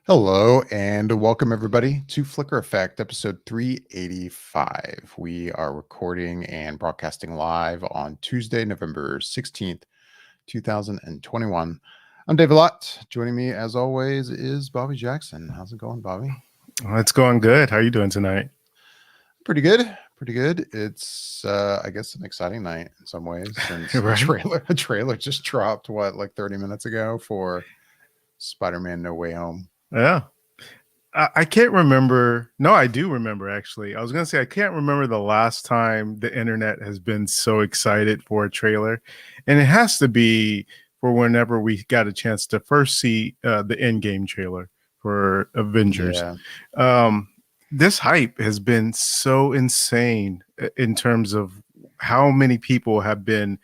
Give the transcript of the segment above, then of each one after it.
Hello and welcome everybody to Flicker Effect episode 385. We are recording and broadcasting live on Tuesday, November 16th, 2021. I'm David Lott. Joining me as always is Bobby Jackson. How's it going, Bobby? It's going good. How are you doing tonight? Pretty good. Pretty good. It's I guess an exciting night in some ways since Right? a trailer just dropped like 30 minutes ago for Spider-Man No Way Home. Yeah. I can't remember. No, I do remember, actually. I was going to say, I can't remember the last time the internet has been so excited for a trailer. And it has to be for whenever we got a chance to first see the Endgame trailer for Avengers. Yeah. This hype has been so insane in terms of how many people have been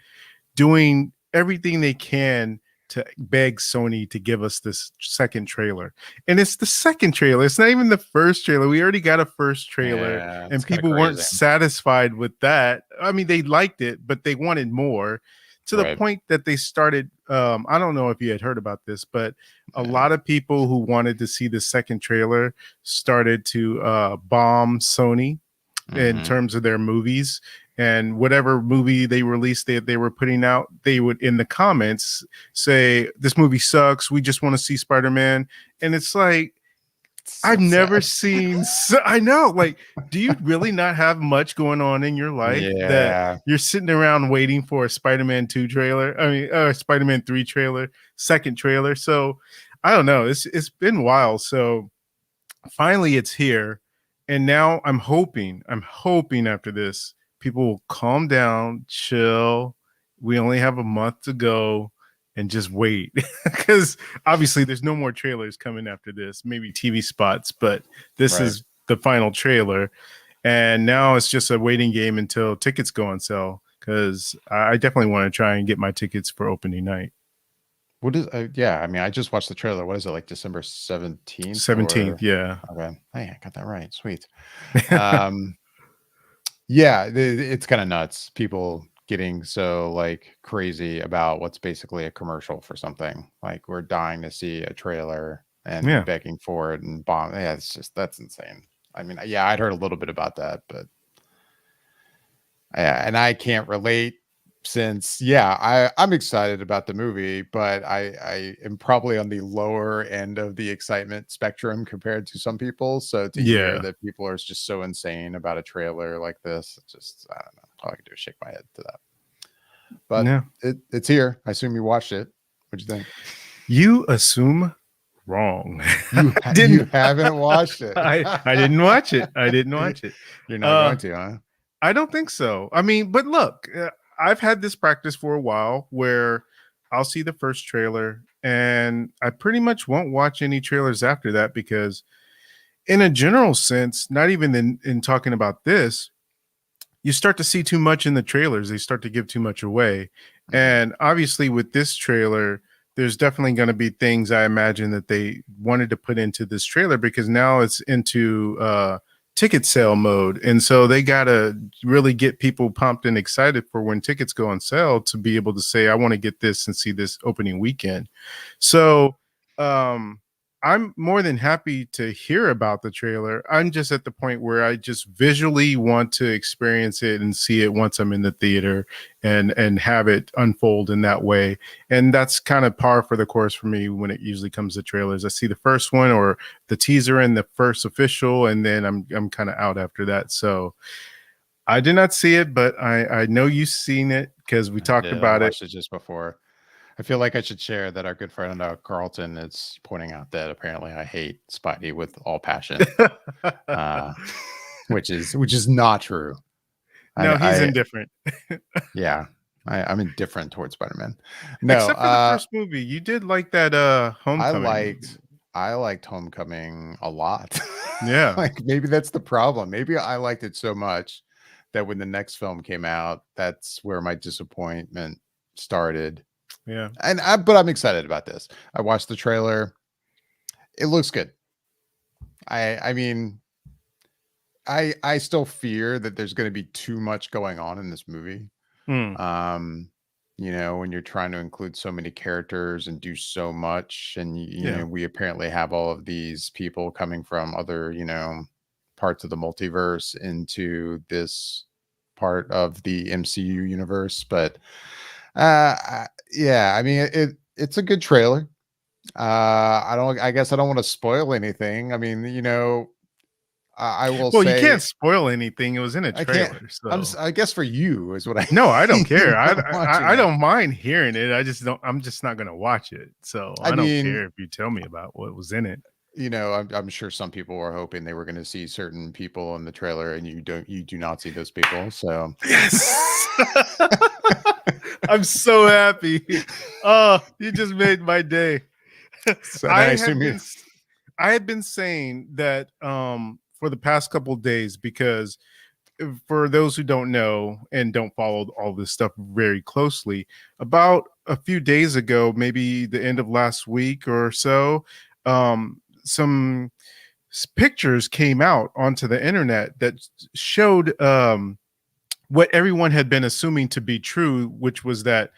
doing everything they can to beg Sony to give us this second trailer. And it's the second trailer. It's not even the first trailer. We already got a first trailer, and people weren't satisfied with that. I mean, they liked it, but they wanted more, to the point that they started, I don't know if you had heard about this, but a lot of people who wanted to see the second trailer started to bomb Sony in terms of their movies. And whatever movie they released that they were putting out, they would in the comments say, "This movie sucks. We just want to see Spider-Man." And it's like, I've never seen. I know. Like, do you really not have much going on in your life that you're sitting around waiting for a Spider-Man 2 trailer? I mean, Spider-Man 3 trailer, second trailer. So I don't know. It's been a while. So finally it's here. And now I'm hoping after this, people will calm down, chill. We only have a month to go and just wait, because obviously there's no more trailers coming after this, maybe TV spots, but this is the final trailer. And now it's just a waiting game until tickets go on sale, because I definitely want to try and get my tickets for opening night. What is I mean, I just watched the trailer. What is it, like December 17th? 17th, yeah. Okay. Hey, I got that right. Sweet. Yeah, it's kind of nuts. People getting so like crazy about what's basically a commercial for something. Like, we're dying to see a trailer and begging for it and bomb. Yeah, that's insane. I mean, yeah, I'd heard a little bit about that, but yeah, and I can't relate since I'm excited about the movie, but I am probably on the lower end of the excitement spectrum compared to some people. So to hear that people are just so insane about a trailer like this, just, I don't know, all I can do is shake my head to that. But it's here. I assume you watched it. What'd you think? You assume wrong. You haven't watched it. I didn't watch it. You're not going to, huh? I don't think so. I mean, but look, I've had this practice for a while where I'll see the first trailer and I pretty much won't watch any trailers after that, because in a general sense, not even in talking about this, you start to see too much in the trailers. They start to give too much away. And obviously with this trailer, there's definitely going to be things I imagine that they wanted to put into this trailer, because now it's into ticket sale mode. And so they got to really get people pumped and excited for when tickets go on sale to be able to say, I want to get this and see this opening weekend. So I'm more than happy to hear about the trailer. I'm just at the point where I just visually want to experience it and see it once I'm in the theater and have it unfold in that way. And that's kind of par for the course for me when it usually comes to trailers. I see the first one or the teaser and the first official, and then I'm kind of out after that. So I did not see it, but I know you've seen it because we talked about it. I watched it just before. I feel like I should share that our good friend Carlton is pointing out that apparently I hate Spidey with all passion, which is not true. No, he's I indifferent. yeah, I'm indifferent towards Spider-Man. No, Except for the first movie. You did like that I Homecoming movie. liked I liked Homecoming a lot. Yeah. Like maybe that's the problem. Maybe I liked it so much that when the next film came out, that's where my disappointment started. Yeah. But I'm excited about this. I watched the trailer. It looks good. I mean, I still fear that there's going to be too much going on in this movie. Mm, Um, when you're trying to include so many characters and do so much, and yeah. we apparently have all of these people coming from other, parts of the multiverse into this part of the MCU universe. But yeah, I mean, it's a good trailer. I guess I don't want to spoil anything. I mean, I will Well, you say can't spoil anything. It was in a I can't. trailer, so I guess for you is what I no, I don't care. mean by watching I it. don't mind hearing it. I just don't. I'm just not gonna watch it. So I I don't mean, care if you tell me about what was in it. I'm sure some people were hoping they were going to see certain people in the trailer, and you do not see those people. So, Yes. I'm so happy. Oh, you just made my day. so and I I had assume you. been I had been saying that for the past couple of days because for those who don't know and don't follow all this stuff very closely, about a few days ago, maybe the end of last week or so, some pictures came out onto the internet that showed what everyone had been assuming to be true, which was that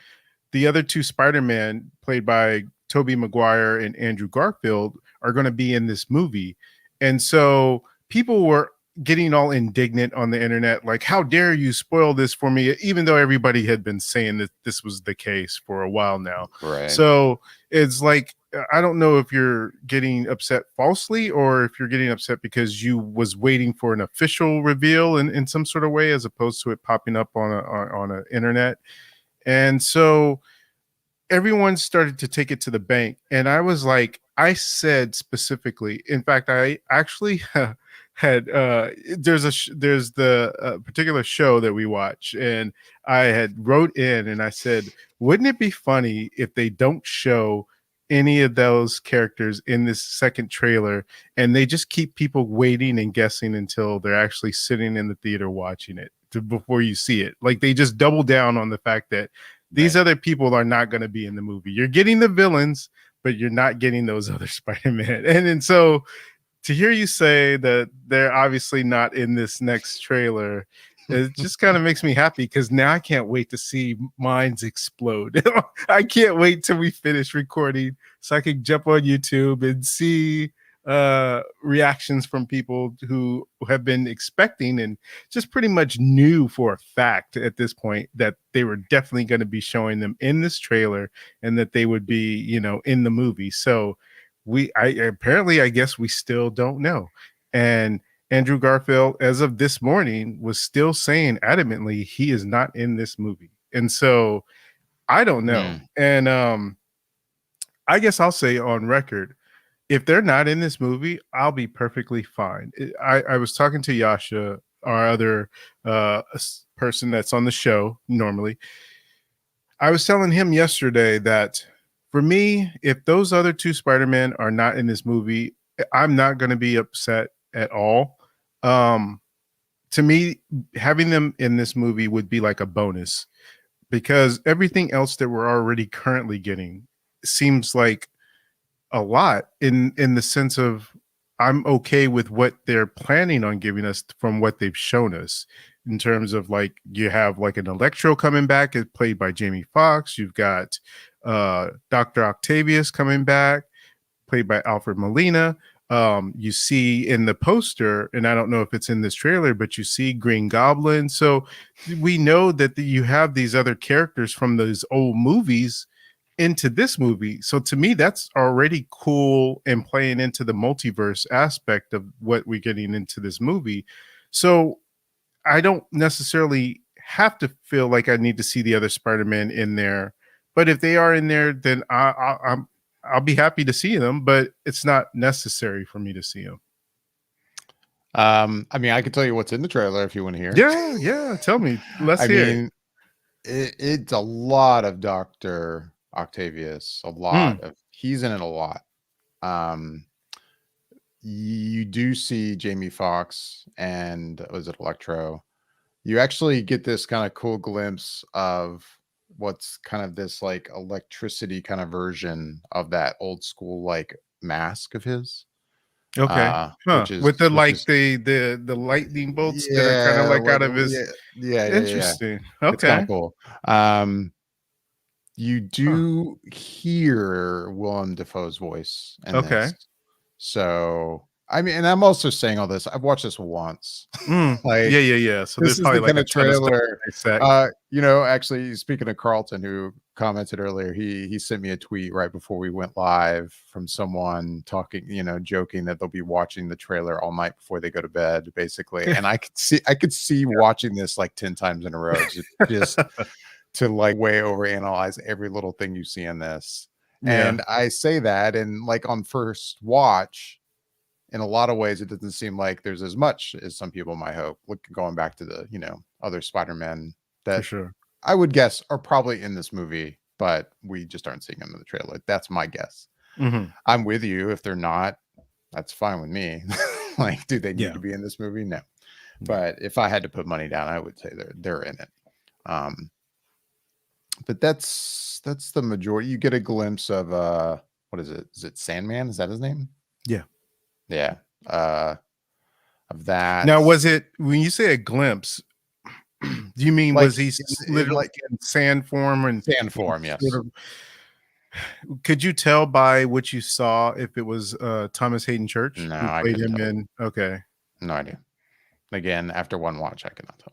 the other two Spider-Man, played by Tobey Maguire and Andrew Garfield, are going to be in this movie. And so people were getting all indignant on the internet, like, how dare you spoil this for me, even though everybody had been saying that this was the case for a while now. Right. So it's like, I don't know if you're getting upset falsely or if you're getting upset because you was waiting for an official reveal in some sort of way, as opposed to it popping up on a internet. And so everyone started to take it to the bank. And I was like, I said specifically, in fact, I actually had, there's the particular show that we watch. And I had wrote in and I said, wouldn't it be funny if they don't show any of those characters in this second trailer and they just keep people waiting and guessing until they're actually sitting in the theater watching it before you see it. Like they just double down on the fact that these Right. other people are not going to be in the movie. You're getting the villains, but you're not getting those other Spider-Man. And so to hear you say that they're obviously not in this next trailer, it just kind of makes me happy because now I can't wait to see minds explode. I can't wait till we finish recording so I can jump on YouTube and see reactions from people who have been expecting and just pretty much knew for a fact at this point that they were definitely going to be showing them in this trailer and that they would be, in the movie. So I guess we still don't know. And Andrew Garfield, as of this morning, was still saying adamantly he is not in this movie. And so I don't know. Hmm. And I guess I'll say on record, if they're not in this movie, I'll be perfectly fine. I was talking to Jascha, our other person that's on the show normally. I was telling him yesterday that for me, if those other two Spider-Man are not in this movie, I'm not going to be upset at all. Um, to me, having them in this movie would be like a bonus because everything else that we're already currently getting seems like a lot in the sense of I'm okay with what they're planning on giving us from what they've shown us in terms of like you have like an Electro coming back, played by Jamie Foxx. You've got Dr. Octavius coming back, played by Alfred Molina. You see in the poster, and I don't know if it's in this trailer, but you see Green Goblin. So we know that you have these other characters from those old movies into this movie. So to me, that's already cool and playing into the multiverse aspect of what we're getting into this movie. So I don't necessarily have to feel like I need to see the other Spider-Man in there. But if they are in there, then I'll be happy to see them, but it's not necessary for me to see them. I mean, I can tell you what's in the trailer if you want to hear. Yeah. Tell me. Let's I hear it. mean, it's a lot of Dr. Octavius, a lot Mm, of he's in it a lot. Um, you do see Jamie Foxx and was it Electro? You actually get this kind of cool glimpse of what's kind of this like electricity kind of version of that old school like mask of his. okay. Huh. Which is With the which like is the lightning bolts that are kind of yeah, like like out of his. yeah. Interesting. It's kind Okay. of cool. You Huh. do hear Willem Dafoe's voice in Okay. this. So, I mean, and I'm also saying all this. I've watched this once. Mm. Like, Yeah. So this there's is probably the like kind a of ton of stuff trailer. dissect. Actually, speaking of Carlton, who commented earlier, he sent me a tweet right before we went live from someone talking, joking that they'll be watching the trailer all night before they go to bed, basically. And I could see watching this like 10 times in a row, just to like way overanalyze every little thing you see in this. Yeah, And I say that, and like on first watch, in a lot of ways, it doesn't seem like there's as much as some people might hope. Look, going back to the other Spider-Man for that sure. I would guess are probably in this movie, but we just aren't seeing them in the trailer. That's my guess. Hmm. I'm with you. If they're not, that's fine with me. Like, do they need Yeah. to be in this movie? No. Yeah. But if I had to put money down, I would say they're in it. Um, but that's the majority. You get a glimpse of what is it? Is it Sandman? Is that his name? Yeah. Yeah. Uh of that. Now, was it when you say a glimpse? Do you mean Like was he in literally like in sand form and sand form, sort yes. of? Could you tell by what you saw if it was Thomas Hayden Church No, who I played couldn't him tell. in? Okay, No idea. Again, after one watch, I cannot tell.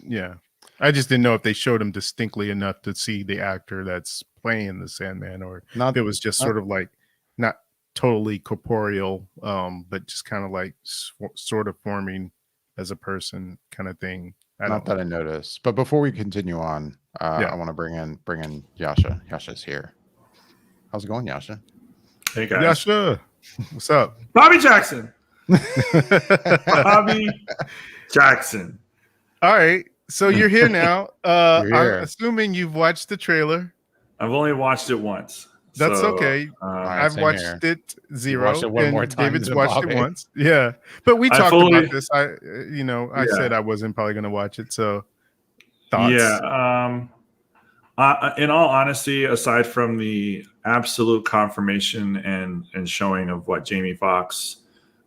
yeah. I just didn't know if they showed him distinctly enough to see the actor that's playing the Sandman, or if Not it was just not sort of like not totally corporeal, but just kind of like sort of forming as a person kind of thing. I not don't that know. I noticed. But before we continue on, Yeah. I want to bring in Yasha. Yasha's here. How's it going, Yasha? Hey Yeah, guys, sure. What's up? Bobby Jackson. Bobby Jackson. All right. So you're here now. You're I'm here. assuming you've watched the trailer. I've only watched it once. That's So, okay. All right, I've same watched here. it You watched zero, it one more and time David's than watched it Bobby. once. Yeah, but we I talked fully, about this. I said yeah, I wasn't probably going to watch it. So yeah. thoughts? In all honesty, aside from the absolute confirmation and showing of what Jamie Foxx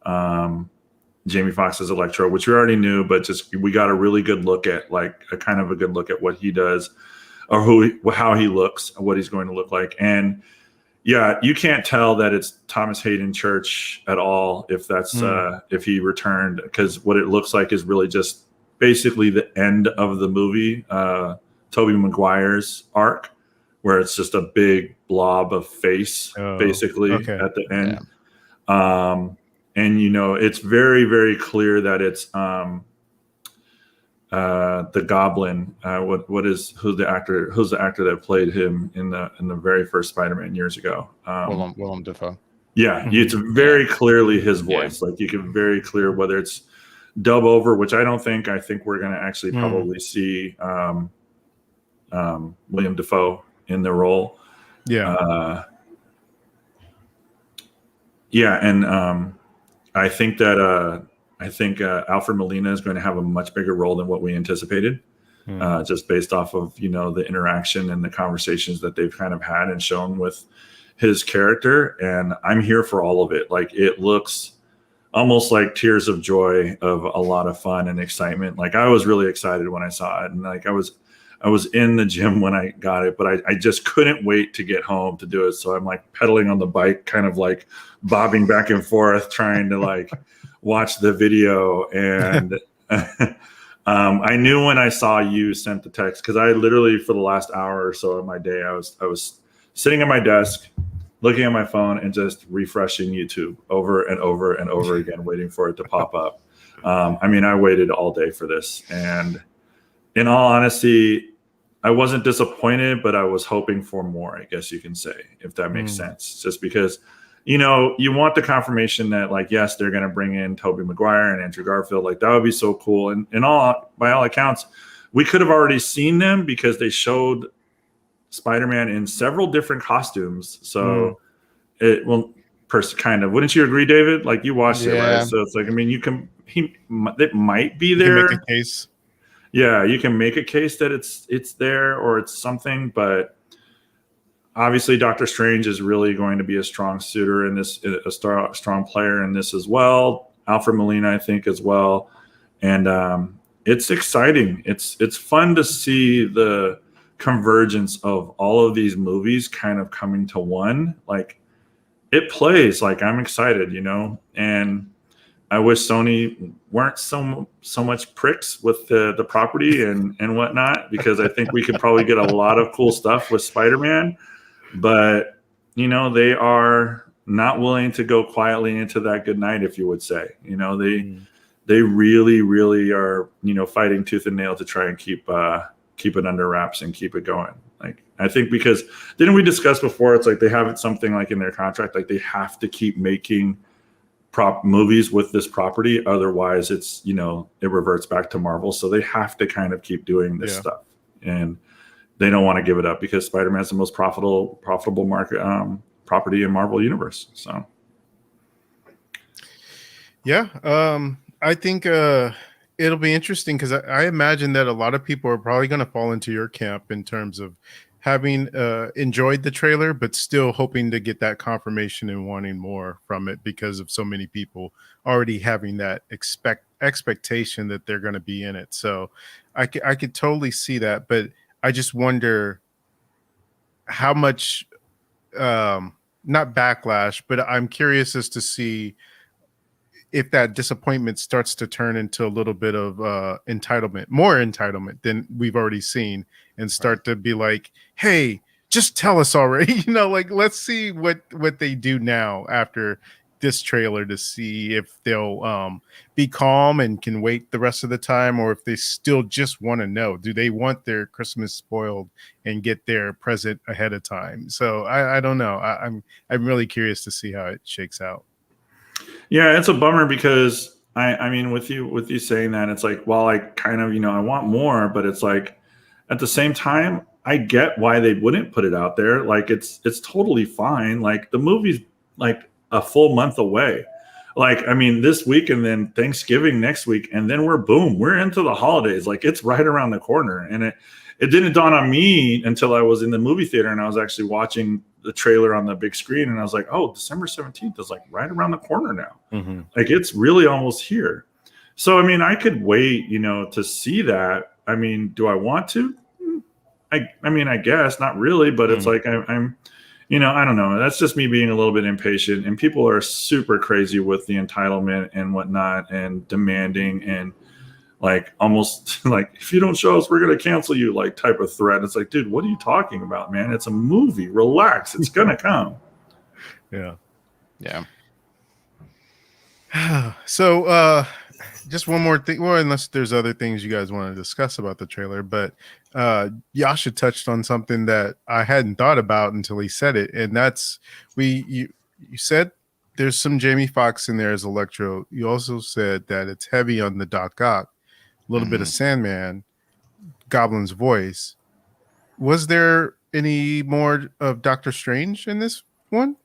as Electro, which we already knew, but just we got a really good look at, like a kind of a good look at what he does, or how he looks, what he's going to look like, and yeah, you can't tell that it's Thomas Hayden Church at all if that's if he returned, because what it looks like is really just basically the end of the movie, Tobey Maguire's arc, where it's just a big blob of face Oh, basically okay. at the Yeah. end. And it's very, very clear that it's the Goblin. Who's the actor that played him in the very first Spider-Man years ago? Willem Dafoe. Yeah, Mhm. it's very clearly his Yeah. voice. Like, you can very clear whether it's dub over, which I don't think. I think we're going to actually probably see William Dafoe in the role. Yeah. Yeah, and I think that Alfred Molina is going to have a much bigger role than what we anticipated, just based off of the interaction and the conversations that they've kind of had and shown with his character. And I'm here for all of it. Like, it looks almost like tears of joy of a lot of fun and excitement. Like, I was really excited when I saw it, and like I was in the gym when I got it, but I just couldn't wait to get home to do it. So I'm like pedaling on the bike, kind of like bobbing back and forth, trying to like watch the video. And I knew when I saw you sent the text, because I literally, for the last hour or so of my day, I was sitting at my desk, looking at my phone and just refreshing YouTube over and over and over again, waiting for it to pop up. I mean, I waited all day for this, and in all honesty, I wasn't disappointed, but I was hoping for more, I guess you can say, if that makes sense. Just because, you want the confirmation that like, yes, they're going to bring in Tobey Maguire and Andrew Garfield. Like that would be so cool. And by all accounts, we could have already seen them because they showed Spider-Man in several different costumes. So it will kind of, wouldn't you agree, David? Like you watched it, right? So it's like, I mean, it might be there. You can make a case. Yeah, you can make a case that it's there or it's something, but obviously Doctor Strange is really going to be a strong suitor in this, a strong player in this as well. Alfred Molina, I think, as well. And it's exciting. It's fun to see the convergence of all of these movies kind of coming to one. Like it plays, like I'm excited, and I wish Sony weren't so much pricks with the property and whatnot, because I think we could probably get a lot of cool stuff with Spider-Man. But, they are not willing to go quietly into that good night, if you would say. They really, really are, fighting tooth and nail to try and keep it under wraps and keep it going. Like, I think because didn't we discuss before, it's like they have something like in their contract, like they have to keep making prop movies with this property, otherwise it's it reverts back to Marvel, so they have to kind of keep doing this stuff, and they don't want to give it up because Spider-Man's the most profitable market property in Marvel universe. So I think it'll be interesting because I imagine that a lot of people are probably going to fall into your camp in terms of having enjoyed the trailer, but still hoping to get that confirmation and wanting more from it because of so many people already having that expectation that they're going to be in it. So I could totally see that, but I just wonder how much, not backlash, but I'm curious as to see if that disappointment starts to turn into a little bit of more entitlement than we've already seen, and start to be like, hey, just tell us already, like let's see what they do now after this trailer to see if they'll be calm and can wait the rest of the time, or if they still just want to know, do they want their Christmas spoiled and get their present ahead of time? So I don't know. I'm really curious to see how it shakes out. Yeah, it's a bummer because I mean, with you saying that, it's like, well, I kind of, I want more, but it's like at the same time, I get why they wouldn't put it out there. Like it's totally fine. Like the movie's like a full month away. Like, I mean, this week and then Thanksgiving next week, and then we're into the holidays. Like it's right around the corner. And it didn't dawn on me until I was in the movie theater and I was actually watching the trailer on the big screen, and I was like, oh, December 17th is like right around the corner now. Mm-hmm. Like it's really almost here. So I mean, I could wait, to see that. I mean, do I want to? I mean, I guess not really, but it's like I'm I don't know. That's just me being a little bit impatient, and people are super crazy with the entitlement and whatnot and demanding and like almost like, if you don't show us, we're going to cancel you, like type of threat. It's like, dude, what are you talking about, man? It's a movie. Relax. It's going to come. Yeah. So, just one more thing. Well, unless there's other things you guys want to discuss about the trailer, but Jascha touched on something that I hadn't thought about until he said it. And that's you said there's some Jamie Foxx in there as Electro. You also said that it's heavy on the Doc Ock. A little bit of Sandman, Goblin's voice. Was there any more of Doctor Strange in this one?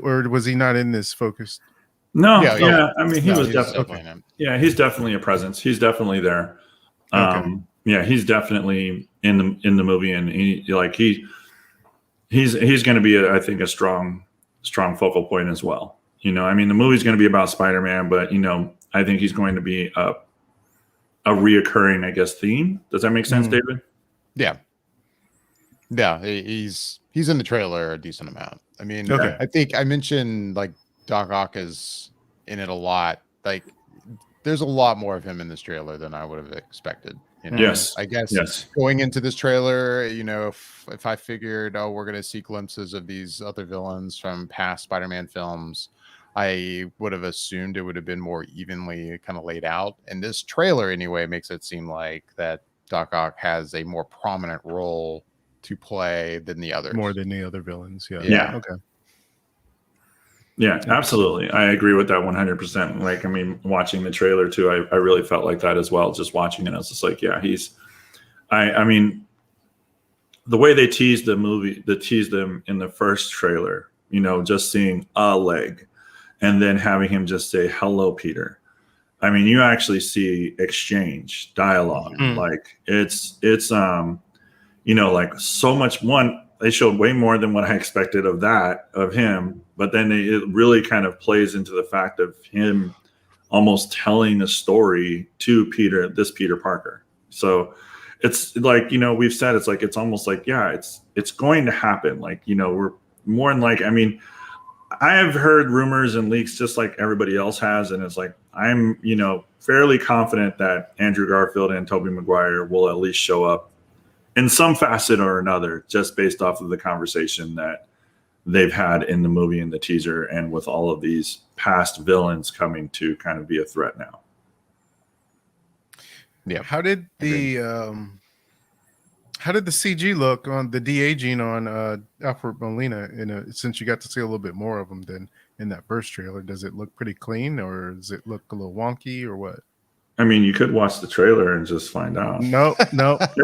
Or was he not in this focused? No, I mean, he was definitely in it. Yeah, he's definitely a presence. He's definitely there. Yeah, he's definitely in the movie, and he's going to be, I think, a strong focal point as well. I mean, the movie's going to be about Spider-Man, but I think he's going to be a reoccurring, I guess, theme. Does that make sense, David? Yeah, he's in the trailer a decent amount. I mean, I think I mentioned like Doc Ock is in it a lot. Like there's a lot more of him in this trailer than I would have expected. Yes, I guess going into this trailer, if I figured, we're going to see glimpses of these other villains from past Spider-Man films, I would have assumed it would have been more evenly kind of laid out. And this trailer anyway makes it seem like that Doc Ock has a more prominent role to play than the others. More than the other villains. Yeah. Okay. Yeah, absolutely. I agree with that 100%. Like, I mean, watching the trailer too, I really felt like that as well. Just watching it, I was just like, yeah, I mean, the way they teased them in the first trailer, just seeing a leg and then having him just say, "Hello, Peter." I mean, you actually see exchange, dialogue. Like like so much. One, they showed way more than what I expected of him, but then it really kind of plays into the fact of him almost telling a story to this Peter Parker. So it's like, we've said, it's like, it's almost like, yeah, it's going to happen. Like, we're more than like, I mean, I have heard rumors and leaks just like everybody else has. And it's like, I'm, fairly confident that Andrew Garfield and Tobey Maguire will at least show up in some facet or another, just based off of the conversation that they've had in the movie and the teaser, and with all of these past villains coming to kind of be a threat now. Yeah. How did the CG look on the de-aging on Alfred Molina? Since you got to see a little bit more of him than in that first trailer, does it look pretty clean, or does it look a little wonky, or what? I mean, you could watch the trailer and just find out. No.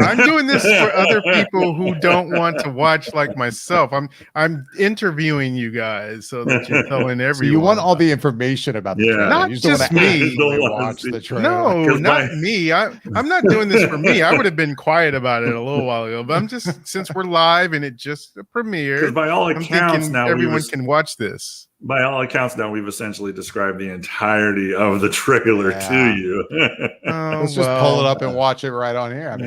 I'm doing this for other people who don't want to watch like myself. I'm interviewing you guys so that you're telling everyone. So you want all the information about the trailer. Not you just me. Watch the trailer. No, not me. I'm not doing this for me. I would have been quiet about it a little while ago, but I'm just, since we're live and it just premiered, because by all accounts now everyone can watch this. By all accounts, now we've essentially described the entirety of the trailer to you. Let's just pull it up and watch it right on here. I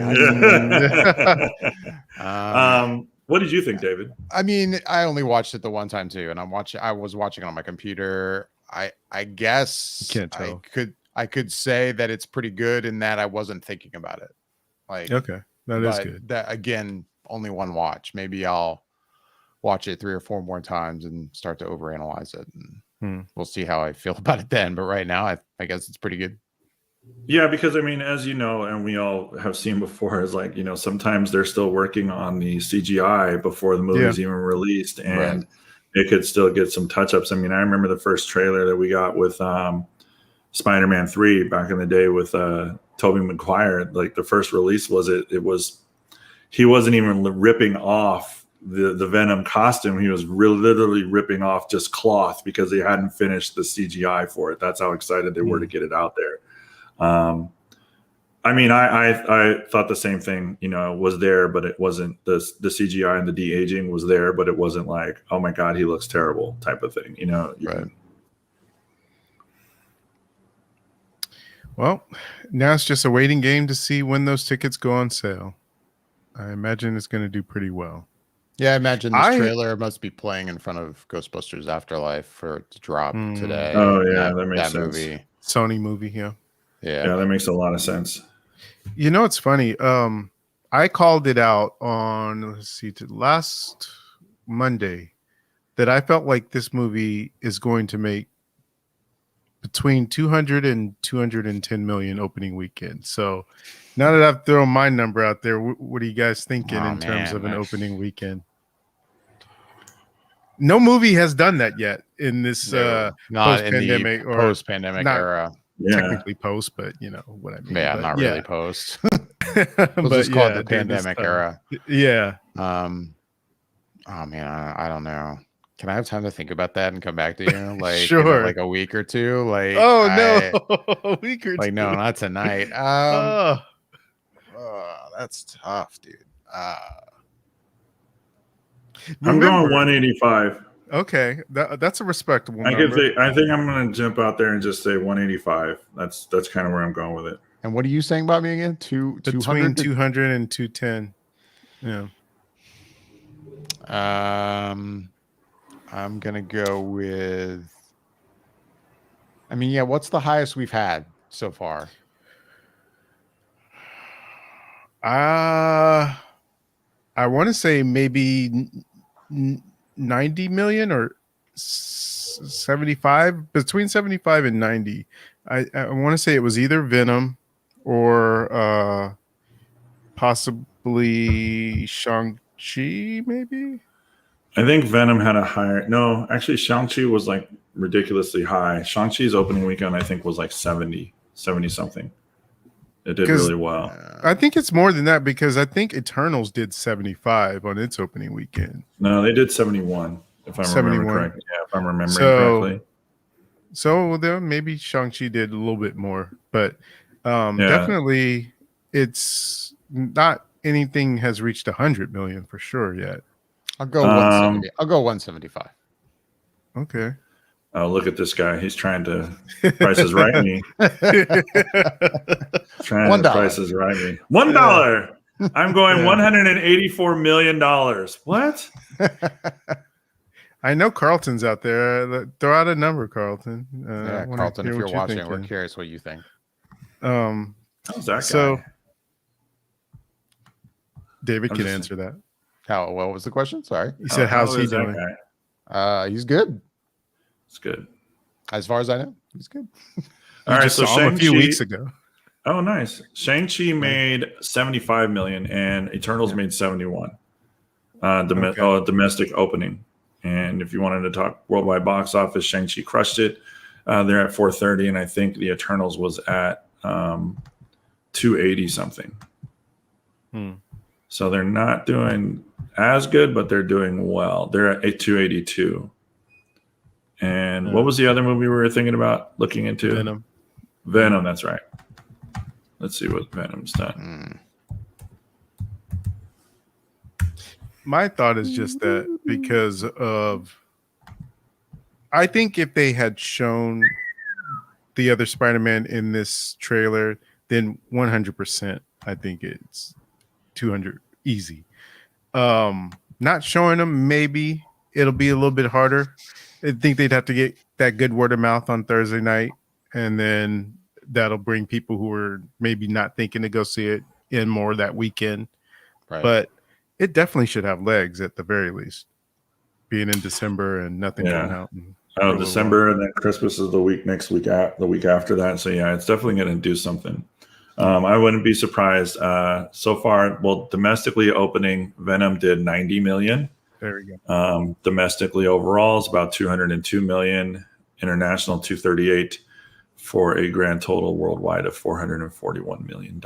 mean, what did you think, David? I mean, I only watched it the one time too, and I was watching it on my computer. I guess I could say that it's pretty good in that I wasn't thinking about it. Like, okay, that is good. That, again, only one watch. Maybe I'll watch it 3 or 4 more times and start to overanalyze it, and we'll see how I feel about it then. But right now, I guess it's pretty good. Yeah, because I mean, as you know, and we all have seen before, is like, sometimes they're still working on the CGI before the movie's even released, and it could still get some touch-ups. I mean, I remember the first trailer that we got with Spider-Man 3 back in the day with Tobey Maguire. Like, the first release he wasn't even ripping off the Venom costume. He was literally ripping off just cloth because they hadn't finished the CGI for it. That's how excited they were to get it out there. I mean, I thought the same thing, was there, but it wasn't the CGI and the de-aging was there, but it wasn't like, oh my God, he looks terrible type of thing, Right. Well, now it's just a waiting game to see when those tickets go on sale. I imagine it's going to do pretty well. Yeah, I imagine this trailer must be playing in front of Ghostbusters Afterlife for it to drop today. Oh yeah, that makes sense. Movie. Sony movie, yeah, that makes a lot of sense. It's funny. I called it out on last Monday that I felt like this movie is going to make between 200 and 210 million opening weekend. So now that I've thrown my number out there, what are you guys thinking in terms of an opening weekend? No movie has done that yet in this post-pandemic or post-pandemic era. Technically post, but you know what I mean. Yeah, but, not really post. We'll just call it the pandemic era. Yeah. Oh man, I don't know. Can I have time to think about that and come back to you? Like, sure. Like a week or two? Like, a week or two. Like, no, not tonight. That's tough, dude. I'm going 185. Okay, that's a respectable number. I think I'm going to jump out there and just say 185. That's kind of where I'm going with it. And what are you saying about me again? Between 200 and 210. Yeah. I'm gonna go with. I mean, yeah. What's the highest we've had so far? I want to say maybe 90 million or 75, between 75 and 90. I want to say it was either Venom or possibly Shang-Chi, maybe. I think Venom had a higher. No, actually, Shang-Chi was like ridiculously high. Shang-Chi's opening weekend, I think, was like 70 something. It did really well. I think it's more than that because I think Eternals did 75 on its opening weekend. No, they did 71, if I remember correctly. Yeah, if I'm remembering correctly. So then maybe Shang-Chi did a little bit more, but definitely it's not anything has reached 100 million for sure yet. I'll go 170. I'll go 175. Okay. Oh, look at this guy. He's trying to Price is Right me. Trying to Price is Right me. $1. I'm going $184 million. What? I know Carlton's out there. Throw out a number, Carlton. Carlton, if you're watching, we're curious what you think. How's that so guy? David can answer that. What was the question? Sorry. He said, how's he doing? He's good. It's good. As far as I know, he's good. All right, so Shang-Chi, a few weeks ago. Oh, nice. Shang-Chi made 75 million and Eternals made 71. Domestic opening. And if you wanted to talk worldwide box office, Shang-Chi crushed it. They're at 430, and I think the Eternals was at 280 something. So they're not doing as good, but they're doing well. They're at 282. And what was the other movie we were thinking about looking into? Venom, that's right. Let's see what Venom's done. My thought is just that because of, I think if they had shown the other Spider-Man in this trailer, then 100%, I think it's 200 easy. Not showing them, maybe it'll be a little bit harder. I think they'd have to get that good word of mouth on Thursday night, and then that'll bring people who are maybe not thinking to go see it in more that weekend. Right. But it definitely should have legs at the very least, being in December and nothing coming out. December, and then Christmas is the week after that. So yeah, it's definitely going to do something. I wouldn't be surprised. So far, well, domestically opening, Venom did 90 million. There we go. Domestically overall is about 202 million. International 238 for a grand total worldwide of $441 million.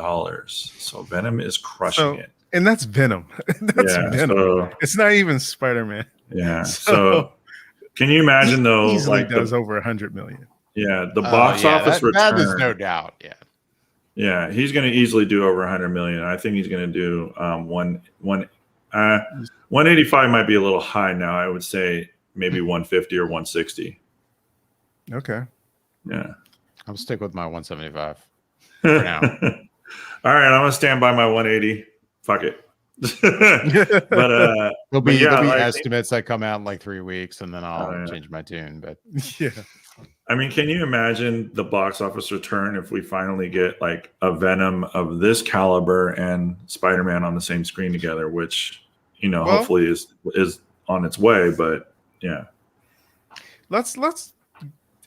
So Venom is crushing it. And that's Venom. Venom. So, it's not even Spider-Man. Yeah. So can you imagine though? Easily does over 100 million. Yeah, the box office return. That is no doubt. Yeah. Yeah, he's going to easily do over 100 million. I think he's going to do 185 might be a little high now. I would say maybe 150 or 160. Okay. Yeah. I'll stick with my 175 for now. All right, I'm going to stand by my 180. Fuck it. But there'll be estimates that come out in like 3 weeks, and then I'll change my tune. But yeah. I mean, can you imagine the box office return if we finally get like a Venom of this caliber and Spider-Man on the same screen together, which, hopefully is on its way. But yeah, let's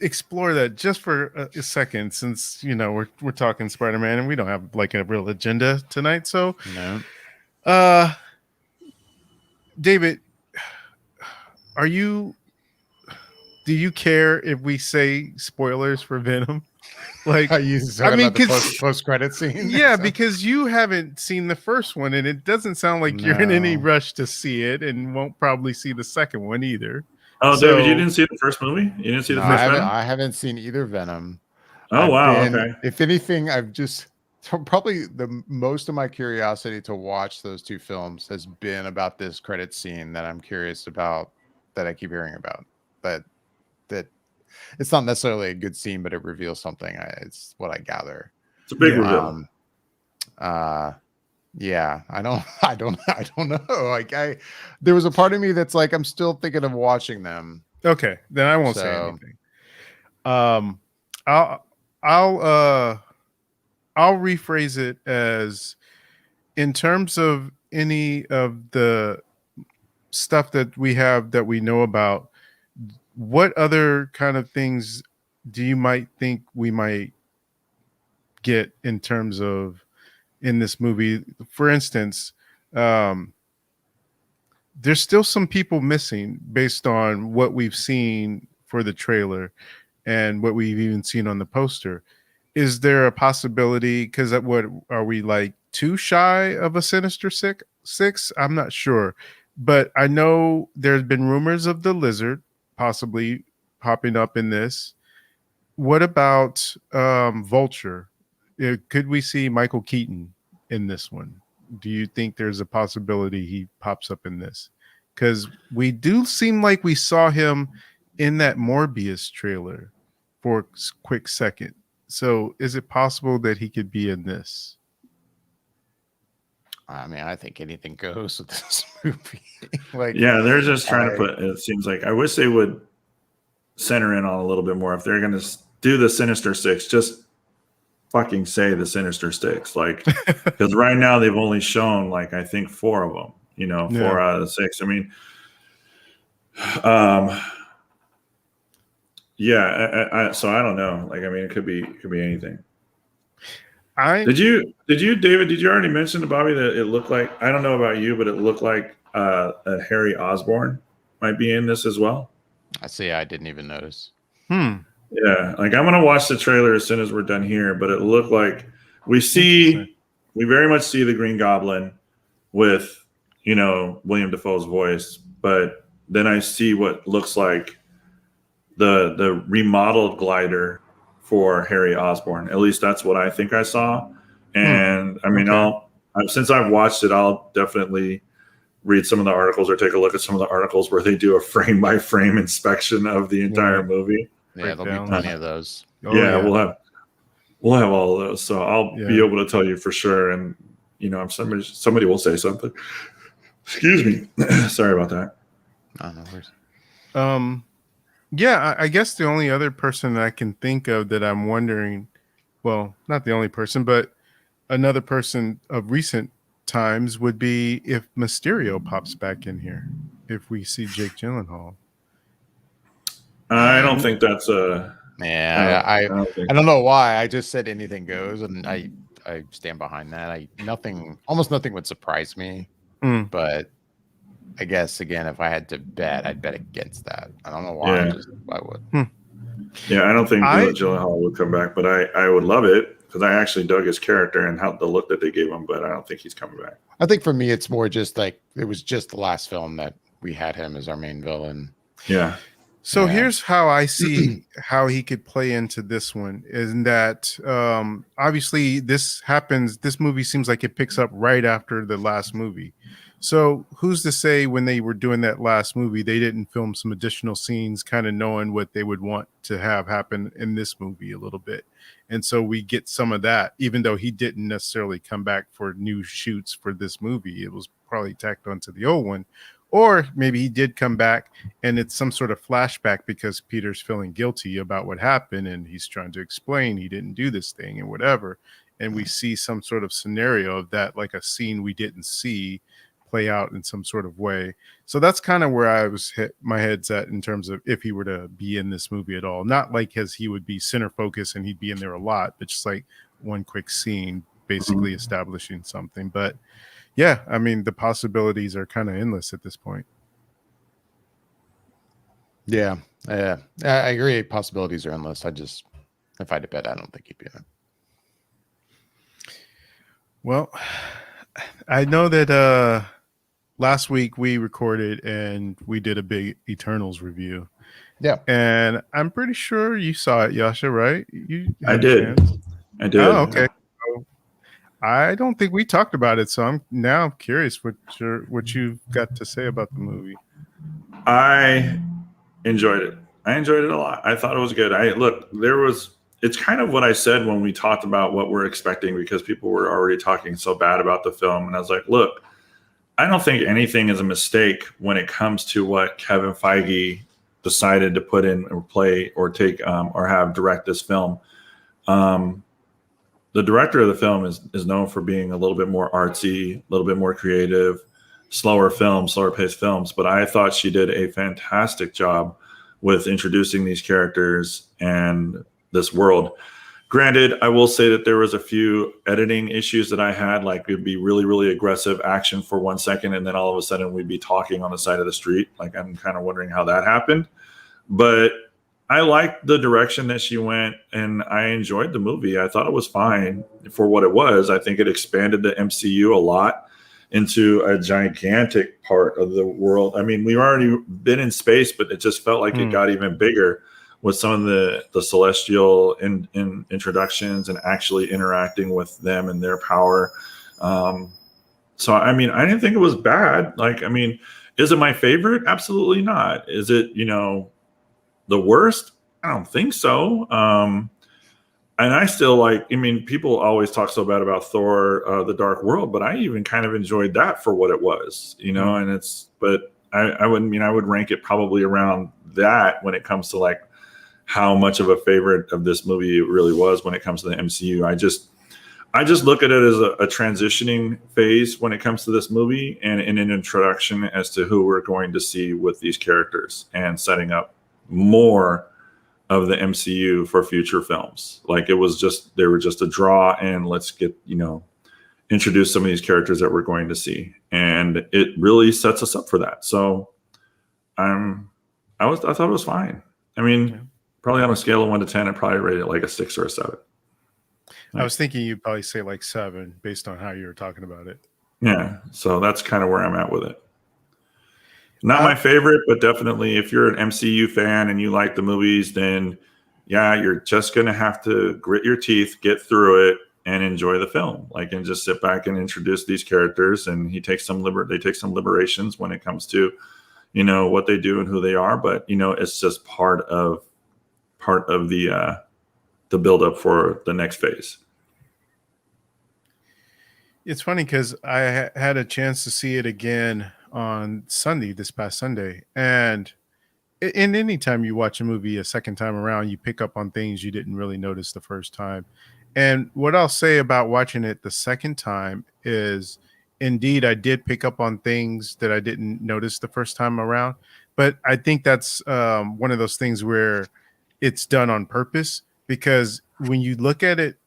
explore that just for a second, since we're talking Spider-Man and we don't have like a real agenda tonight. So no. David, do you care if we say spoilers for Venom? Like, the post-credit scene. Yeah, because you haven't seen the first one, and it doesn't sound like you're in any rush to see it, and won't probably see the second one either. Oh, so, David, you didn't see the first movie? You didn't see the first Venom? I haven't seen either Venom. Okay. If anything, I've just probably the most of my curiosity to watch those two films has been about this credit scene that I'm curious about, that I keep hearing about. But that it's not necessarily a good scene, but it reveals something. It's what I gather. It's a big reveal. Yeah, I don't know. Like there was a part of me that's like, I'm still thinking of watching them. Okay, then I won't say anything. I'll rephrase it as, in terms of any of the stuff that we have that we know about, what other kind of things do you might think we might get in terms of in this movie? For instance, there's still some people missing based on what we've seen for the trailer and what we've even seen on the poster. Is there a possibility? Because what are we like too shy of a Sinister Six? I'm not sure, but I know there's been rumors of the Lizard possibly popping up in this. What about Vulture? Could we see Michael Keaton in this one? Do you think there's a possibility he pops up in this? Because we do seem like we saw him in that Morbius trailer for a quick second. So is it possible that he could be in this? I mean, I think anything goes with this movie. Like, yeah, they're just trying to put. It seems like I wish they would center in on a little bit more. If they're going to do the Sinister Six, just fucking say the Sinister Six, like, because right now they've only shown like I think 4 of them. You know, 4 out of the 6. I mean, yeah. So I don't know. Like, I mean, it could be anything. Did you, David? Did you already mention to Bobby that it looked like, I don't know about you, but it looked like Harry Osborn might be in this as well? I see. I didn't even notice. Yeah, like I'm gonna watch the trailer as soon as we're done here, but it looked like we very much see the Green Goblin with, you know, William Dafoe's voice, but then I see what looks like the remodeled glider for Harry Osborn. At least that's what I think I saw. And I mean, since I've watched it, I'll definitely read some of the articles or take a look at some of the articles where they do a frame by frame inspection of the entire movie. Yeah, there'll be plenty of those. We'll have all of those. So I'll be able to tell you for sure. And you know, if somebody will say something. Excuse me. Sorry about that. No worries. Yeah, I guess the only other person that I can think of that I'm wondering, well, not the only person, but another person of recent times would be if Mysterio pops back in here, if we see Jake Gyllenhaal. I don't think that's a... Yeah, I don't know why. I just said anything goes, and I stand behind that. Almost nothing would surprise me, but I guess again, if I had to bet, I'd bet against that. I don't know why. I would. Yeah, I don't think Gyllenhaal would come back, but I would love it because I actually dug his character and how the look that they gave him. But I don't think he's coming back. I think for me, it's more just like it was just the last film that we had him as our main villain. Yeah. So here's how I see how he could play into this one is that obviously this movie seems like it picks up right after the last movie. So who's to say when they were doing that last movie, they didn't film some additional scenes, kind of knowing what they would want to have happen in this movie a little bit. And so we get some of that, even though he didn't necessarily come back for new shoots for this movie. It was probably tacked onto the old one. Or maybe he did come back and it's some sort of flashback because Peter's feeling guilty about what happened and he's trying to explain he didn't do this thing and whatever. And we see some sort of scenario of that, like a scene we didn't see play out in some sort of way. So that's kind of where I was my head's at in terms of if he were to be in this movie at all. Not like as he would be center focus and he'd be in there a lot, but just like one quick scene basically establishing something. But yeah, I mean, the possibilities are kind of endless at this point. Yeah, I agree. Possibilities are endless. If I had to bet, I don't think he'd be in it. Well, I know that last week we recorded and we did a big Eternals review. Yeah. And I'm pretty sure you saw it, Jascha, right? I did. I did. Oh, okay. I don't think we talked about it, so I'm now curious what you've got to say about the movie. I enjoyed it. I enjoyed it a lot. I thought it was good. It's kind of what I said when we talked about what we're expecting because people were already talking so bad about the film. And I was like, look, I don't think anything is a mistake when it comes to what Kevin Feige decided to put in or play or take or have direct this film. The director of the film is known for being a little bit more artsy, a little bit more creative, slower paced films. But I thought she did a fantastic job with introducing these characters and this world. Granted, I will say that there was a few editing issues that I had. Like it'd be really, really aggressive action for 1 second, and then all of a sudden we'd be talking on the side of the street. Like I'm kind of wondering how that happened. But I liked the direction that she went, and I enjoyed the movie. I thought it was fine for what it was. I think it expanded the MCU a lot into a gigantic part of the world. I mean, we've already been in space, but it just felt like it got even bigger with some of the celestial in introductions and actually interacting with them and their power. So, I mean, I didn't think it was bad. Like, I mean, is it my favorite? Absolutely not. Is it, the worst? I don't think so. And I still like, I mean, people always talk so bad about Thor, The Dark World, but I even kind of enjoyed that for what it was, and but I would rank it probably around that when it comes to like how much of a favorite of this movie it really was when it comes to the MCU. I just look at it as a transitioning phase when it comes to this movie and an introduction as to who we're going to see with these characters and setting up more of the MCU for future films. Like they were just a draw, and let's get, introduce some of these characters that we're going to see. And it really sets us up for that. So I thought it was fine. I mean, probably on a scale of 1 to 10, I'd probably rate it like a 6 or a 7. I was thinking you'd probably say like 7 based on how you were talking about it. Yeah. So that's kind of where I'm at with it. Not my favorite, but definitely if you're an MCU fan and you like the movies, then yeah, you're just going to have to grit your teeth, get through it, and enjoy the film. Like, and just sit back and introduce these characters. And they take some liberations when it comes to, what they do and who they are. But, it's just part of the build up for the next phase. It's funny because I had a chance to see it again on this past Sunday. And in any time you watch a movie a second time around, you pick up on things you didn't really notice the first time. And what I'll say about watching it the second time is, indeed, I did pick up on things that I didn't notice the first time around. But I think that's one of those things where it's done on purpose, because when you look at it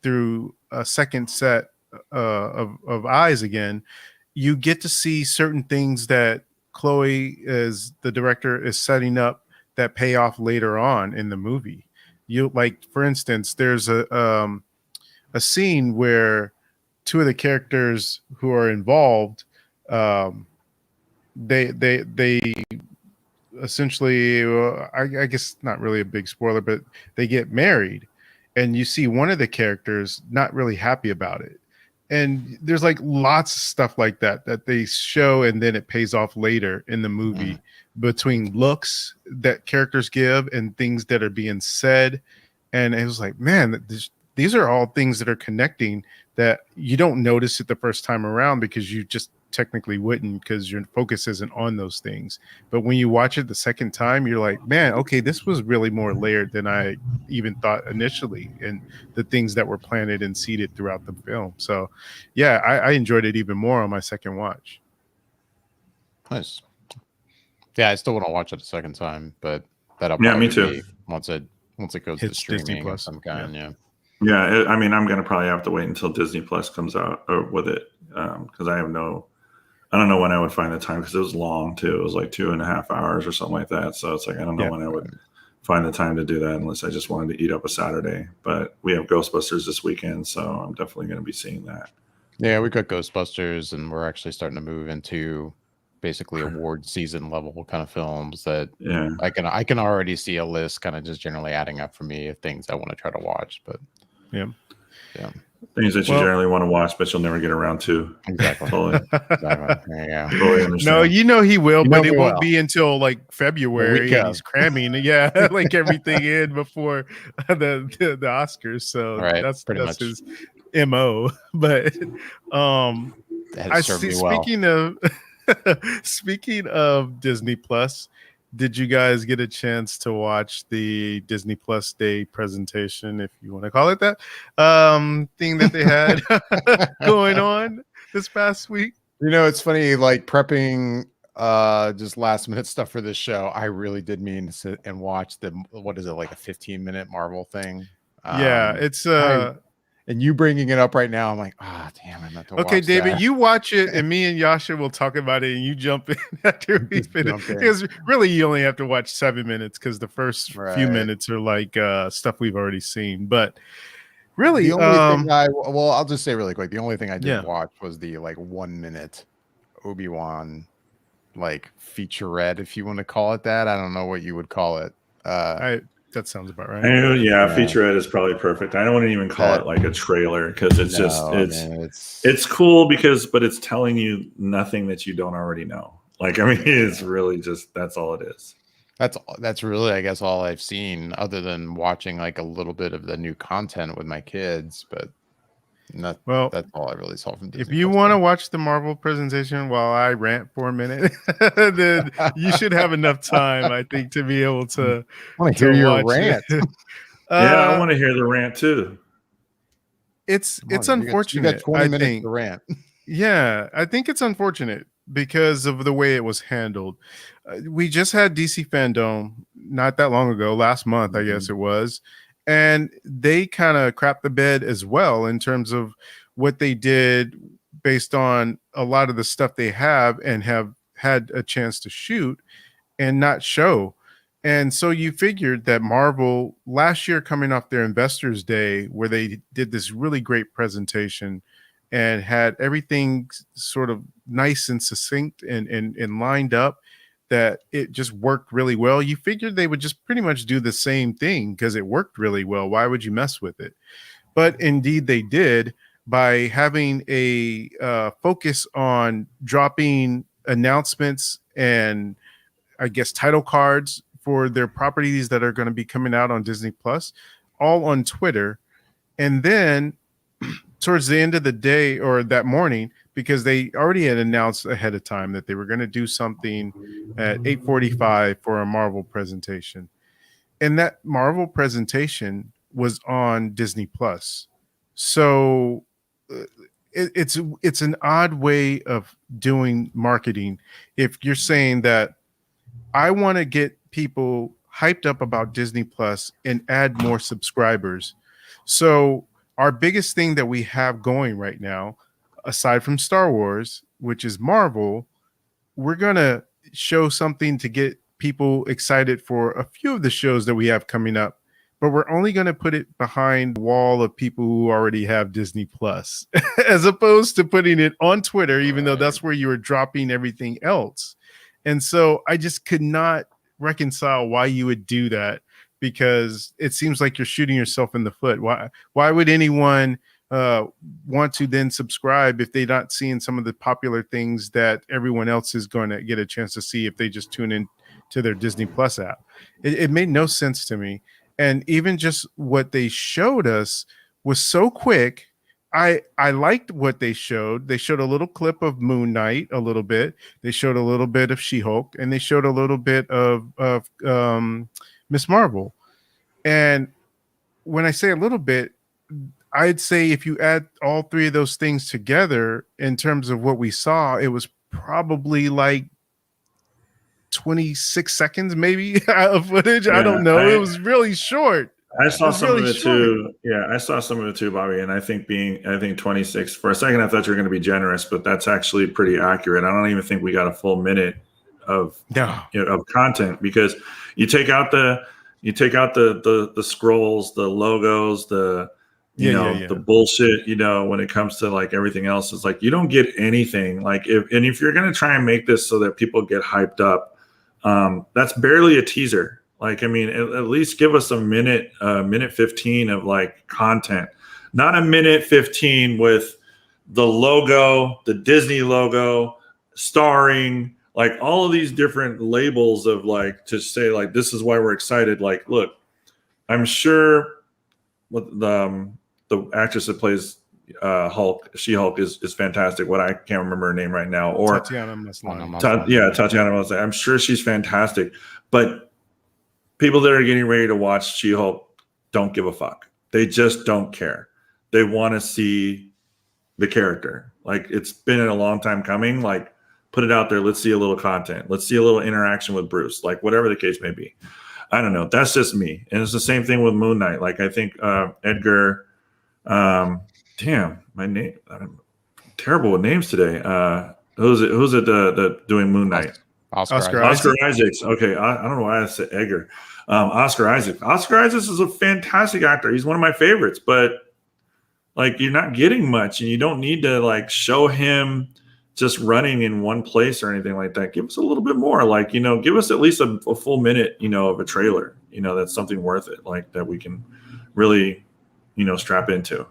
through a second set of eyes again, you get to see certain things that Chloe, as the director, is setting up that pay off later on in the movie. You like, for instance, there's a scene where two of the characters who are involved, they essentially, I guess not really a big spoiler, but they get married, and you see one of the characters not really happy about it. And there's like lots of stuff like that they show, and then it pays off later in the movie between looks that characters give and things that are being said. And it was like, man, these are all things that are connecting that you don't notice it the first time around, because you just technically wouldn't, because your focus isn't on those things. But when you watch it the second time, you're like, man, okay, this was really more layered than I even thought initially, and the things that were planted and seeded throughout the film. So yeah, I enjoyed it even more on my second watch. Nice. Yeah, I still want to watch it a second time, but that'll me too. be once it goes to streaming of some kind. Yeah, I mean, I'm gonna probably have to wait until Disney Plus comes out with it, because I don't know when I would find the time, because it was long too. It was like 2.5 hours or something like that. So it's like, I don't know when I would find the time to do that, unless I just wanted to eat up a Saturday. But we have Ghostbusters this weekend, so I'm definitely going to be seeing that. Yeah, we got Ghostbusters, and we're actually starting to move into basically award season level kind of films that I can already see a list kind of just generally adding up for me of things I want to try to watch. But yeah. Things that you generally want to watch, but you'll never get around to. Exactly. Totally. There you go. Totally understand. No, he will, but it won't be until like February, and he's cramming, like everything in before the Oscars. So that's much his MO. But I see. Speaking of Disney Plus, did you guys get a chance to watch the Disney Plus Day presentation, if you want to call it that, thing that they had going on this past week? It's funny, like prepping just last minute stuff for this show. I really did mean to sit and watch what is it, like a 15-minute Marvel thing? Yeah, it's and you bringing it up right now, I'm like, damn, I meant to okay, watch David, that. you watch it, and me and Jascha will talk about it, and you jump in after we finish. Jump in. Because really, you only have to watch 7 minutes because the first few Right. minutes are like stuff we've already seen. But really, the only thing I'll just say really quick, the only thing I did Yeah. watch was the like 1 minute Obi-Wan like featurette, if you want to call it that. I don't know what you would call it. that sounds about right. Yeah, featurette is probably perfect. I don't want to even call it like a trailer because it's it's cool but it's telling you nothing that you don't already know. Like, I mean, it's really just, that's all it is. That's really, I guess, all I've seen, other than watching like a little bit of the new content with my kids, but that's all I really saw from Disney. If you want to watch the Marvel presentation while I rant for a minute, then you should have enough time, I think, to be able to. I want to hear your rant. Yeah, I want to hear the rant too. It's unfortunate. You got 20 minutes to rant. Yeah, I think it's unfortunate because of the way it was handled. We just had DC Fandom not that long ago, last month, I guess it was. And they kind of crapped the bed as well in terms of what they did based on a lot of the stuff they have and have had a chance to shoot and not show. And so you figured that Marvel last year, coming off their Investors Day, where they did this really great presentation and had everything sort of nice and succinct and lined up, that it just worked really well. You figured they would just pretty much do the same thing because it worked really well. Why would you mess with it? But indeed they did, by having a focus on dropping announcements and I guess title cards for their properties that are going to be coming out on Disney Plus, all on Twitter. And then towards the end of the day or that morning, because they already had announced ahead of time that they were going to do something at 8:45 for a Marvel presentation. And that Marvel presentation was on Disney Plus. So it's an odd way of doing marketing. If you're saying that I want to get people hyped up about Disney Plus and add more subscribers. So our biggest thing that we have going right now, aside from Star Wars, which is Marvel, we're going to show something to get people excited for a few of the shows that we have coming up, but we're only going to put it behind the wall of people who already have Disney Plus, as opposed to putting it on Twitter, even though that's where you were dropping everything else. And so I just could not reconcile why you would do that, because it seems like you're shooting yourself in the foot. Why would anyone want to then subscribe if they're not seeing some of the popular things that everyone else is going to get a chance to see if they just tune in to their Disney Plus app? It made no sense to me. And even just what they showed us was so quick. I liked what they showed. They showed a little clip of Moon Knight, a little bit. They showed a little bit of She-Hulk, and they showed a little bit of Miss Marvel. And when I say a little bit, I'd say if you add all three of those things together in terms of what we saw, it was probably like 26 seconds maybe of footage. Yeah, I don't know. It was really short. I saw some of it too. Yeah, I saw some of it too, Bobby. And I think 26 for a second, I thought you were going to be generous, but that's actually pretty accurate. I don't even think we got a full minute of of content, because you take out the scrolls, the logos, the the bullshit. When it comes to like everything else, it's like you don't get anything. Like if you're going to try and make this so that people get hyped up, that's barely a teaser. Like, I mean, at least give us a minute 15 of like content, not a minute 15 with the logo, the Disney logo, starring, like all of these different labels of like, to say like, this is why we're excited. Like, look, I'm sure what the actress that plays She-Hulk is fantastic. What I can't remember her name right now, or Tatiana Maslany. Tatiana Maslany. I'm sure she's fantastic, but people that are getting ready to watch She-Hulk don't give a fuck. They just don't care. They want to see the character. Like, it's been a long time coming. Like, put it out there. Let's see a little content. Let's see a little interaction with Bruce. Like, whatever the case may be. I don't know. That's just me. And it's the same thing with Moon Knight. Like I think Edgar, damn, my name, I'm terrible with names today. Who's it doing Moon Knight? Oscar Oscar Isaac. Isaacs. Okay, I don't know why I said Edgar. Oscar Isaac. Oscar Isaacs is a fantastic actor. He's one of my favorites, but like you're not getting much, and you don't need to like show him just running in one place or anything like that. Give us a little bit more. Like, give us at least a full minute, of a trailer. That's something worth it. Like that we can really, strap into.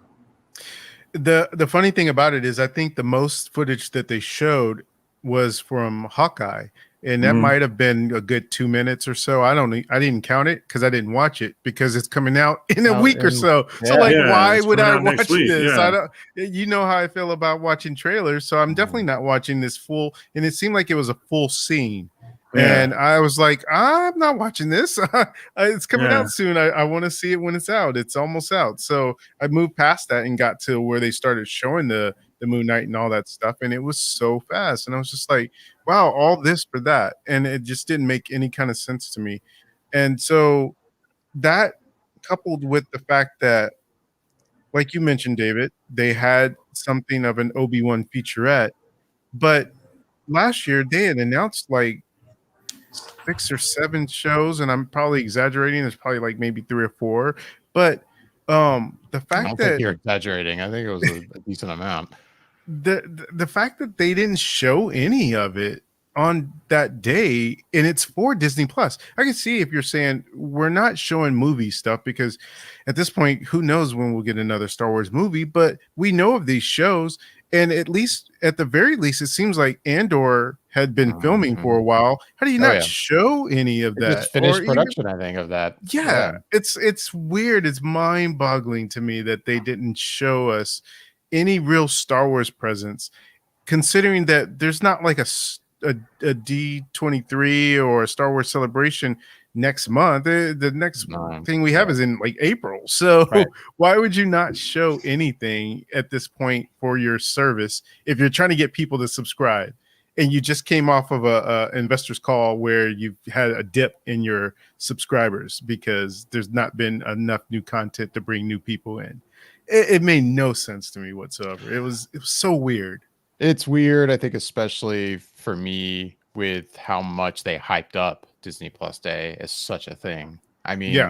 The funny thing about it is I think the most footage that they showed was from Hawkeye, and that might have been a good 2 minutes or so. I didn't count it because I didn't watch it because it's coming out in a week or so. So why would I watch this? I don't. You know how I feel about watching trailers, so I'm definitely not watching this full. And it seemed like it was a full scene. And I was like, I'm not watching this. It's coming out soon. I want to see it when it's out. It's almost out. So I moved past that and got to where they started showing the Moon Knight and all that stuff. And it was so fast. And I was just like, wow, all this for that. And it just didn't make any kind of sense to me. And so that coupled with the fact that, like you mentioned, David, they had something of an Obi-Wan featurette. But last year they had announced like 6 or 7 shows, and I'm probably exaggerating. There's probably like maybe 3 or 4, but the fact I don't that think you're exaggerating. I think it was a decent amount. The fact that they didn't show any of it on that day, and it's for Disney Plus. I can see if you're saying we're not showing movie stuff because at this point, who knows when we'll get another Star Wars movie, but we know of these shows. And at the very least, it seems like Andor had been filming for a while. How do you not show any of that? Just finished production, I think, of that. Yeah, it's weird. It's mind-boggling to me that they didn't show us any real Star Wars presence, considering that there's not like a D23 or a Star Wars celebration next month. The next thing we have is in like April. So why would you not show anything at this point for your service if you're trying to get people to subscribe? And you just came off of a investors call where you've had a dip in your subscribers because there's not been enough new content to bring new people in. It made no sense to me whatsoever. It was so weird. It's weird, I think, especially for me with how much they hyped up Disney Plus Day as such a thing. I mean,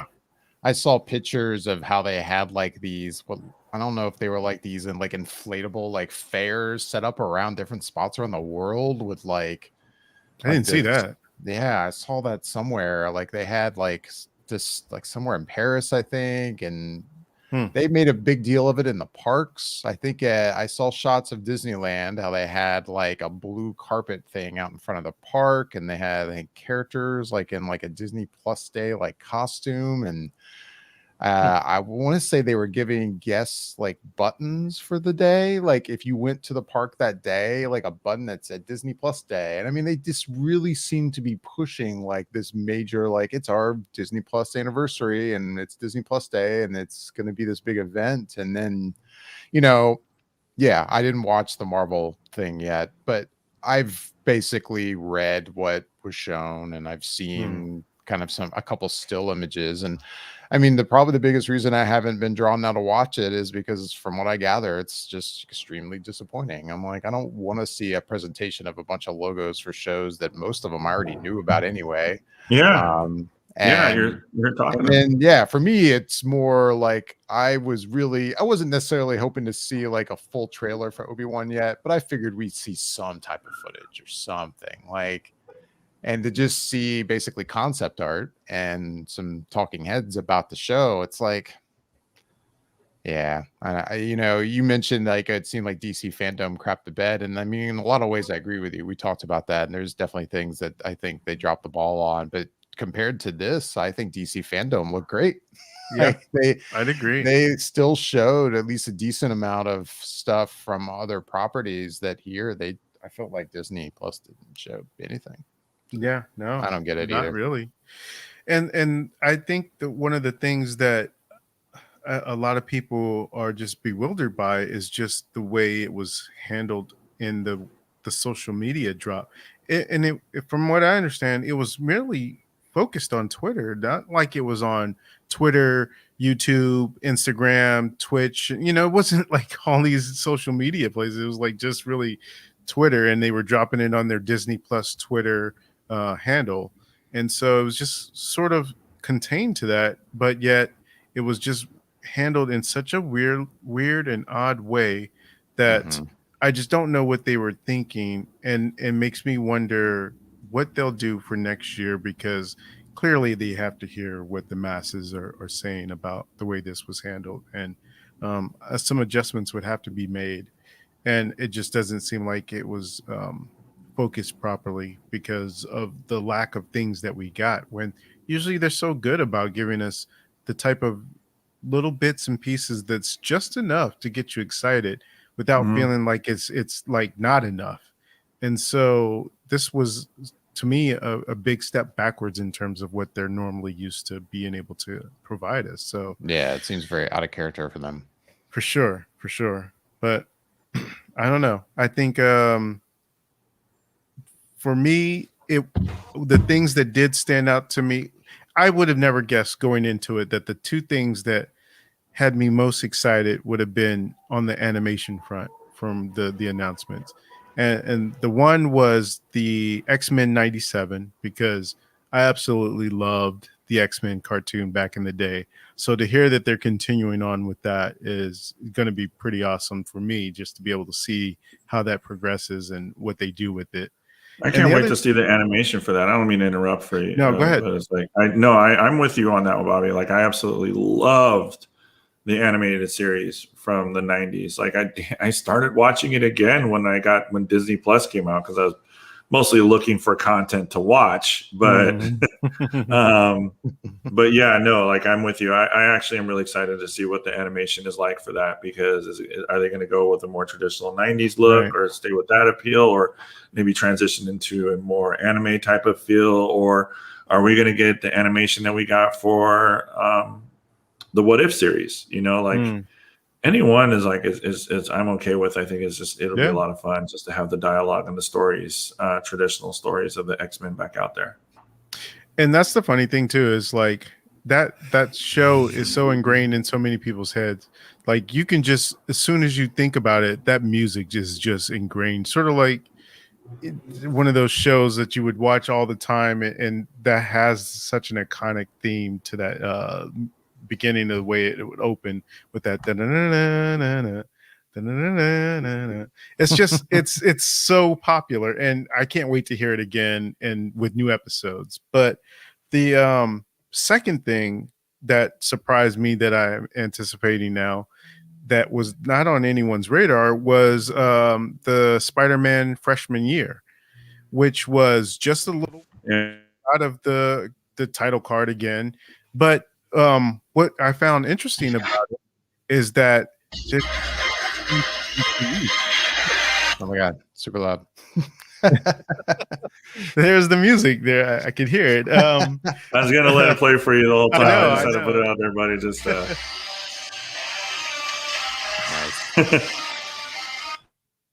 I saw pictures of how they had like these, I don't know if they were like these in like inflatable like fairs set up around different spots around the world with like I didn't see that. Yeah, I saw that somewhere. Like they had like this like somewhere in Paris, I think, and they made a big deal of it in the parks. I think I saw shots of Disneyland, how they had like a blue carpet thing out in front of the park, and they had, I think, characters like in like a Disney Plus Day like costume, and I want to say they were giving guests like buttons for the day. Like if you went to the park that day, like a button that said Disney Plus Day. And I mean, they just really seem to be pushing like this major, like it's our Disney Plus anniversary and it's Disney Plus Day and it's going to be this big event. And then, I didn't watch the Marvel thing yet, but I've basically read what was shown and I've seen kind of a couple still images. And I mean, probably the biggest reason I haven't been drawn now to watch it is because from what I gather, it's just extremely disappointing. I'm like, I don't want to see a presentation of a bunch of logos for shows that most of them I already knew about anyway. Yeah. You're talking. And then, for me, it's more like I wasn't necessarily hoping to see like a full trailer for Obi-Wan yet, but I figured we'd see some type of footage or something like. And to just see basically concept art and some talking heads about the show, it's like, you mentioned like it seemed like DC fandom crapped the bed. And I mean, in a lot of ways, I agree with you. We talked about that. And there's definitely things that I think they dropped the ball on. But compared to this, I think DC fandom looked great. Yeah, I'd agree. They still showed at least a decent amount of stuff from other properties that here I felt like Disney Plus didn't show anything. Yeah, no, I don't get it not either. Really. And I think that one of the things that a lot of people are just bewildered by is just the way it was handled in the social media drop. From what I understand, it was merely focused on Twitter, not like it was on Twitter, YouTube, Instagram, Twitch. You know, it wasn't like all these social media places. It was like just really Twitter, and they were dropping it on their Disney Plus Twitter handle. And so it was just sort of contained to that, but yet it was just handled in such a weird and odd way that I just don't know what they were thinking, and it makes me wonder what they'll do for next year, because clearly they have to hear what the masses are saying about the way this was handled, and some adjustments would have to be made, and it just doesn't seem like it was focused properly because of the lack of things that we got, when usually they're so good about giving us the type of little bits and pieces that's just enough to get you excited without feeling like it's like not enough. And so this was, to me, a big step backwards in terms of what they're normally used to being able to provide us. So yeah, it seems very out of character for them. For sure. But I don't know. I think for me, the things that did stand out to me, I would have never guessed going into it that the two things that had me most excited would have been on the animation front from the announcements. And the one was the X-Men 97, because I absolutely loved the X-Men cartoon back in the day. So to hear that they're continuing on with that is going to be pretty awesome for me, just to be able to see how that progresses and what they do with it. I can't wait to see the animation for that. I don't mean to interrupt for you. No, go ahead. But it's like, I'm with you on that one, Bobby. Like, I absolutely loved the animated series from the 90s. Like, I started watching it again when Disney Plus came out, because I was mostly looking for content to watch. But but yeah, no, like, I'm with you. I actually am really excited to see what the animation is like for that, because are they going to go with a more traditional 90s look, or stay with that appeal, or maybe transition into a more anime type of feel, or are we going to get the animation that we got for the What If series? You know, like anyone is like is I'm okay with. I think it'll be a lot of fun just to have the dialogue and the stories, traditional stories of the X-Men back out there. And that's the funny thing too, is like that show is so ingrained in so many people's heads. Like, you can just, as soon as you think about it, that music is just ingrained, sort of like one of those shows that you would watch all the time, and that has such an iconic theme to that beginning of the way it would open with that. It's just it's so popular, and I can't wait to hear it again and with new episodes. But the second thing that surprised me that I'm anticipating now, that was not on anyone's radar, was the Spider-Man freshman year, which was just a little out of the title card again. But what I found interesting about it is that oh my god, super loud. There's the music there. I could hear it. I was gonna let it play for you the whole time. I just had to put it out there, buddy. Just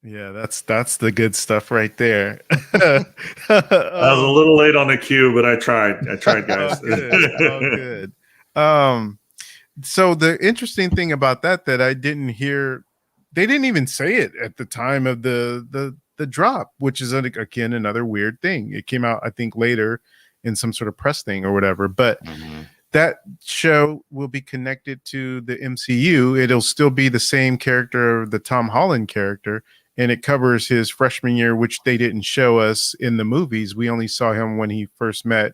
yeah, that's the good stuff right there. I was a little late on the cue, but I tried, guys. Good. So the interesting thing about that I didn't hear, they didn't even say it at the time of the drop, which is again another weird thing. It came out, I think, later in some sort of press thing or whatever, but that show will be connected to the MCU. It'll still be the same character, the Tom Holland character, and it covers his freshman year, which they didn't show us in the movies. We only saw him when he first met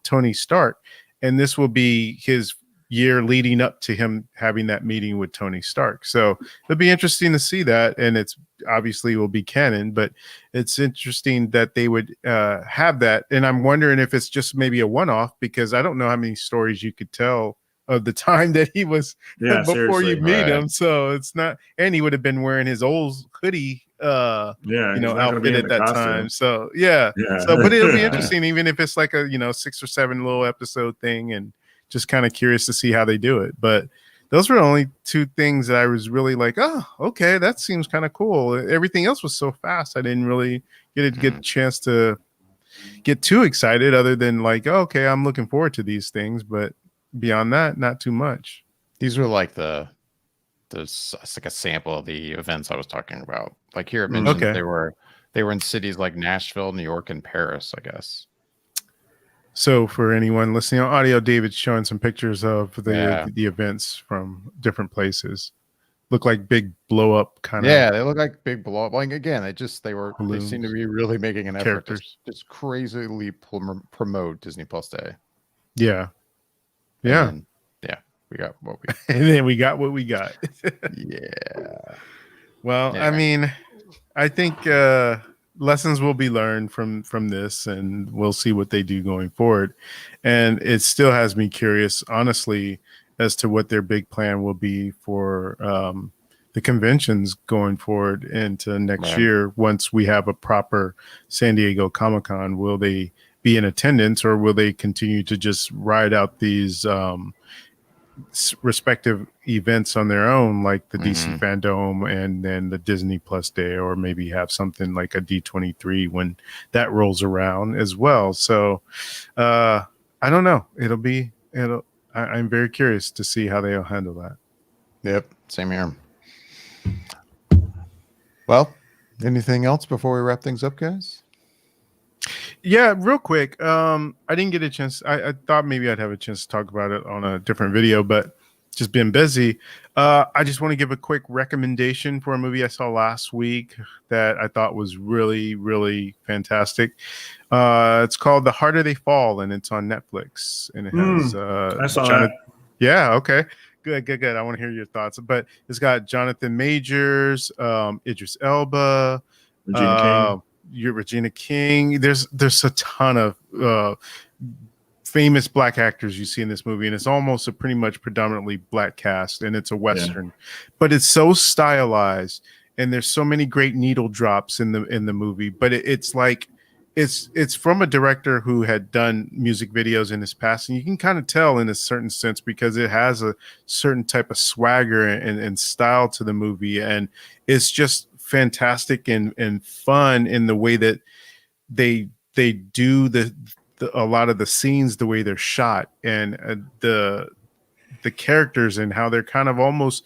Tony Stark, and this will be his year leading up to him having that meeting with Tony Stark. So it'll be interesting to see that, and it's obviously will be canon, but it's interesting that they would have that. And I'm wondering if it's just maybe a one-off, because I don't know how many stories you could tell of the time that he was before you meet him. So it's not, and he would have been wearing his old hoodie outfit at that costume. Time. So so but it'll be interesting, even if it's like a 6 or 7 little episode thing, and just kind of curious to see how they do it. But those were the only two things that I was really like, oh, okay, that seems kind of cool. Everything else was so fast, I didn't really get a chance to get too excited other than like, oh, okay, I'm looking forward to these things. But beyond that, not too much. These were like it's like a sample of the events I was talking about. Like here it mentioned Okay. they were in cities like Nashville, New York, and Paris, I guess. So for anyone listening on audio, David's showing some pictures of Yeah. the events from different places. Look like big blow up kind of. Yeah, they look like big blow up. Like again, they Balloons. seem to be really making an effort to Characters. just crazily promote Disney Plus Day. Yeah. And Yeah. then, yeah, we got what we And then we got what we got. yeah. Well, Yeah. I mean, I think lessons will be learned from this, and we'll see what they do going forward. And it still has me curious, honestly, as to what their big plan will be for the conventions going forward into next year. Once we have a proper San Diego Comic-Con, will they be in attendance, or will they continue to just ride out these respective events on their own, like the DC Fandom and then the Disney Plus Day, or maybe have something like a D23 when that rolls around as well. So I don't know. I'm very curious to see how they'll handle that. Yep, same here. Well, anything else before we wrap things up, guys? Yeah, real quick. I didn't get a chance. I thought maybe I'd have a chance to talk about it on a different video, but just been busy. I just want to give a quick recommendation for a movie I saw last week that I thought was really, really fantastic. It's called The Harder They Fall, and it's on Netflix. And it has I saw that. Yeah, okay. Good. I want to hear your thoughts. But it's got Jonathan Majors, Idris Elba, Regina King. There's a ton of famous black actors you see in this movie, and it's almost a pretty much predominantly black cast, and it's a Western, but it's so stylized, and there's so many great needle drops in the movie. But it's like it's from a director who had done music videos in his past, and you can kind of tell in a certain sense because it has a certain type of swagger and style to the movie, and it's just fantastic and fun in the way that they do a lot of the scenes, the way they're shot, and the characters and how they're kind of almost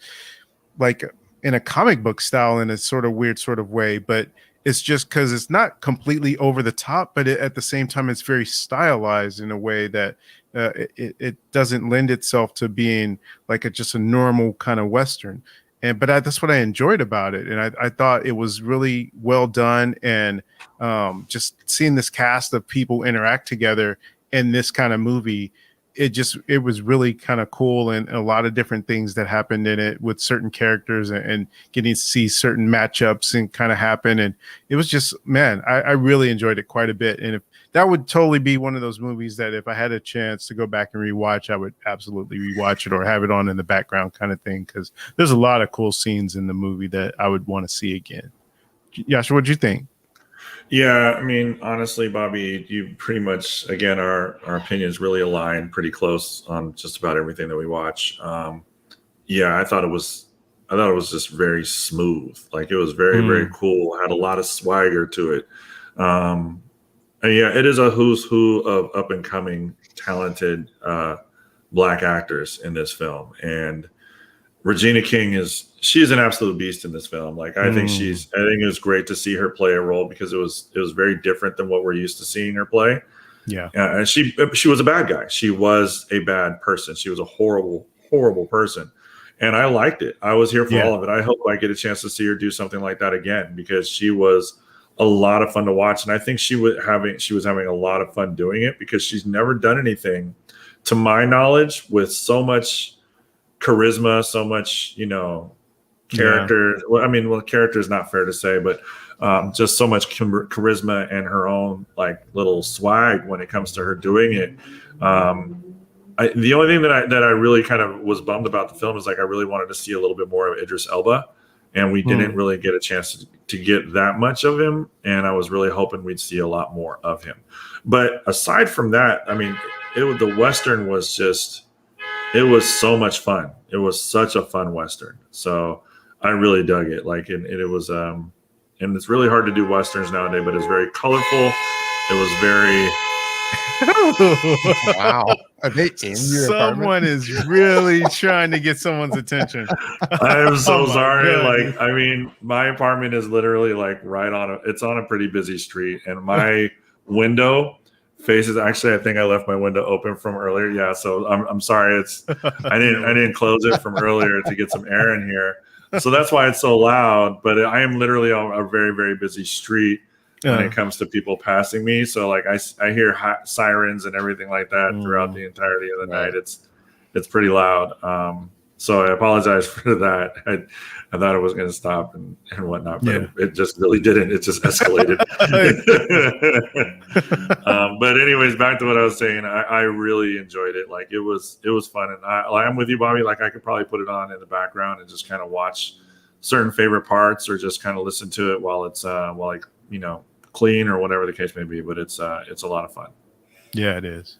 like in a comic book style in a sort of weird sort of way, but it's just because it's not completely over the top, but at the same time it's very stylized in a way that it doesn't lend itself to being like just a normal kind of Western. But that's what I enjoyed about it, and I thought it was really well done. And just seeing this cast of people interact together in this kind of movie, it was really kind of cool, and a lot of different things that happened in it with certain characters, and getting to see certain matchups and kind of happen. And it was just, man, I really enjoyed it quite a bit. And if that would totally be one of those movies that if I had a chance to go back and rewatch, I would absolutely rewatch it or have it on in the background kind of thing, because there's a lot of cool scenes in the movie that I would want to see again. Jascha, what'd you think? Yeah, I mean, honestly, Bobby, you pretty much, again, our opinions really align pretty close on just about everything that we watch. I thought it was just very smooth. Like, it was very, very cool. Had a lot of swagger to it. And yeah, it is a who's who of up and coming talented black actors in this film. And Regina King she's an absolute beast in this film. Like, I think it was great to see her play a role because it was very different than what we're used to seeing her play. Yeah. And she was a bad guy. She was a bad person. She was a horrible, horrible person. And I liked it. I was here for all of it. I hope I get a chance to see her do something like that again, because she was a lot of fun to watch. And I think she was having a lot of fun doing it, because she's never done anything, to my knowledge, with so much charisma, so much, character. Yeah. Well, character is not fair to say, but just so much charisma and her own like little swag when it comes to her doing it. The only thing that I really kind of was bummed about the film is, like, I really wanted to see a little bit more of Idris Elba, and we didn't really get a chance to get that much of him. And I was really hoping we'd see a lot more of him. But aside from that, I mean, the Western was just, it was so much fun. It was such a fun Western. So I really dug it. Like, and it was, and it's really hard to do Westerns nowadays, but it's very colorful. It was very. Wow. Are they in your Someone apartment? is really trying to get someone's attention. I'm so Oh my sorry. goodness. Like, I mean, my apartment is literally like right on it's on a pretty busy street, and my window faces. Actually, I think I left my window open from earlier. Yeah, so I'm sorry. I didn't close it from earlier to get some air in here. So that's why it's so loud. But I am literally on a very, very busy street when it comes to people passing me. So like I hear sirens and everything like that throughout the entirety of the night. It's pretty loud. So I apologize for that. I thought it was going to stop and whatnot, but it just really didn't. It just escalated. But anyways, back to what I was saying. I really enjoyed it. Like it was fun, and I'm with you, Bobby. Like I could probably put it on in the background and just kind of watch certain favorite parts, or just kind of listen to it while it's clean or whatever the case may be. But it's a lot of fun. Yeah, it is.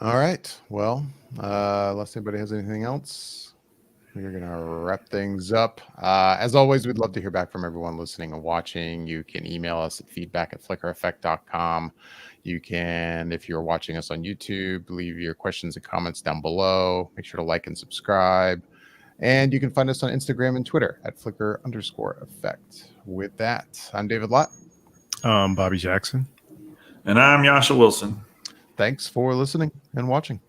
All right. Well, unless anybody has anything else, we're going to wrap things up. As always, we'd love to hear back from everyone listening and watching. You can email us at feedback@flickereffect.com. You can, if you're watching us on YouTube, leave your questions and comments down below. Make sure to like and subscribe. And you can find us on Instagram and Twitter at @Flicker_effect. With that, I'm David Lott. Bobby Jackson. And I'm Jascha Wilson. Thanks for listening and watching.